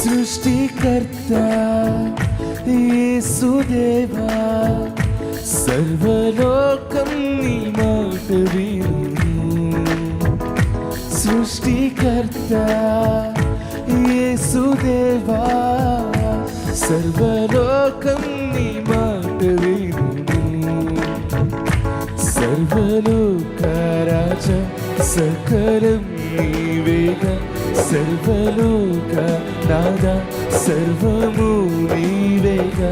సృష్టికర్త యేసుదేవా, సర్వలోకం నీ మాట విను. సృష్టికర్త యేసుదేవా, సర్వలోకం నీ మాట విను. సర్వలోక రాజా సకలం నీవేగా, సర్వలోక నాదా సర్వము నీవేగా,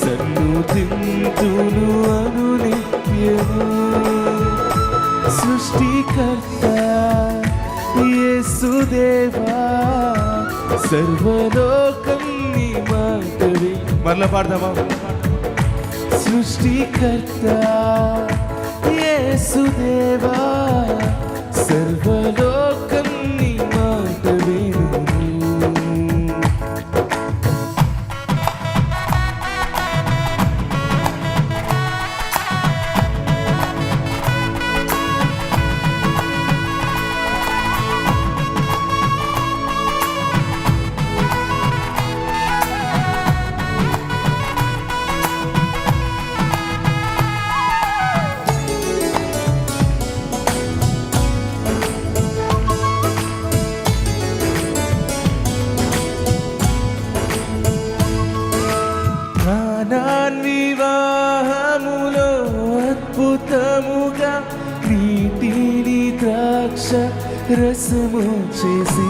సన్నుతింతును అనునిత్యము. సృష్టికర్త యేసుదేవా, సర్వలోకం నీ మాటవి. మరలా పాడదామా? సృష్టికర్త యేసుదేవా, సర్వలోకం నీ మాట విను. వివాహములో అద్భుతముగా నీటిని ద్రాక్ష రసము చేసి,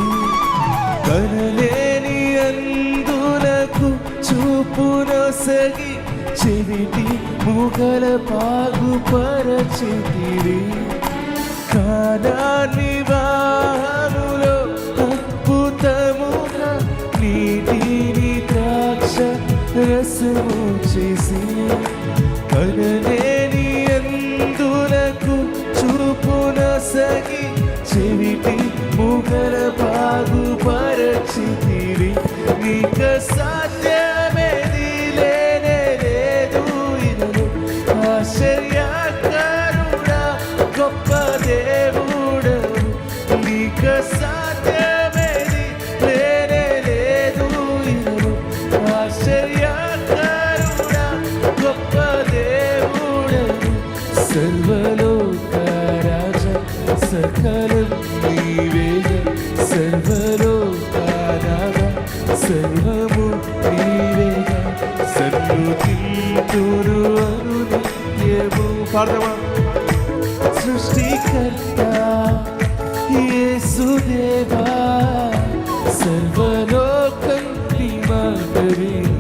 కనలేని అందులకు చూపునొసగి, చెవిటి ముగల పాగుపరచితివి. కానాని వివాహములో అద్భుతముగా నీటిని ద్రాక్ష రసము చేసి, కనలేని అందులకు చూపునొసగి, చెవిటి ముగల పాగుపరచితివి. నీక సాధ్యమేది లేనే లేదు ఇదను, ఆశ్చర్యకరుడా గొప్ప దేవుడవు. నీక సాధ్యమేది లేనే లేదు ఇదను, ఆశ్చర్యకరుడా గొప్ప దేవుడవు. సర్వలోక రాజా సకలం నీవేగా, సర్వలోక నాదా సర్వము నీవేగా, సన్నుతింతును అనునిత్యము. పాడదామా? సృష్టికర్త యేసుదేవా, సర్వలోకం నీ మాట విను.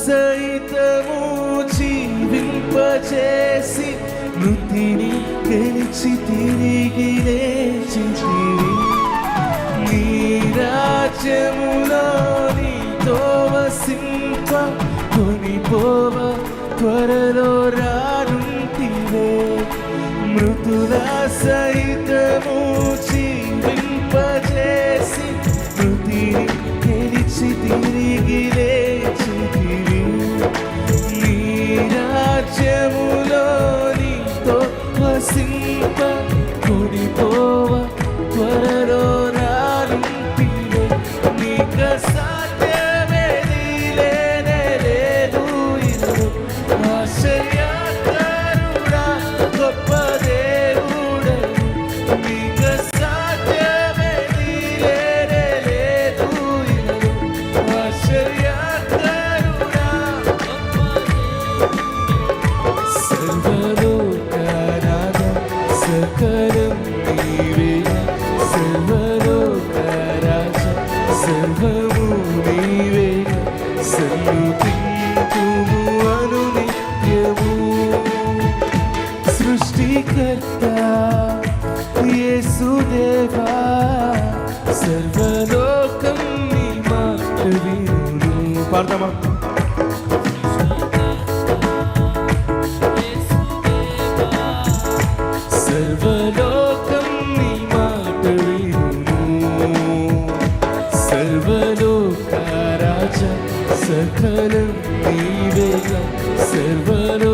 సహితము జీవింపచేసి, మృతిని గెలిచి తిరిగి లేచితివి. నీ రాజ్యములో నీతో వసింప కొనిపోవ త్వరలో రానుంటివే. మృతుల సహితము జీవింపచేసి, మృతిని గెలిచి తిరిగి లేచితివి. నీ రాజ్యములో నీతో వసింప కొనిపోవ త్వరలో రానుంటివే. నీక సాధ్యమేది లేనే లేదు ఇదను, ఆశ్చర్యకరుడా గొప్ప దేవుడవు. నీక సాధ్యమేది లేనే లేదు ఇదను, ఆశ్చర్యకరుడా గొప్ప దేవుడవు. సర్వలోక నాదా సకలం నీవేగా, సర్వలోక రాజా సర్వము నీవేగా, సన్నుతింతుము అనునిత్యము. సృష్టికర్త యేసుదేవా సర్వలోకం నీ మాట వినును. పాడతామా? సర్వలోకం నీ మాట వినును. సర్వలోక రాజా సకలం నీవేగా. సర్వలో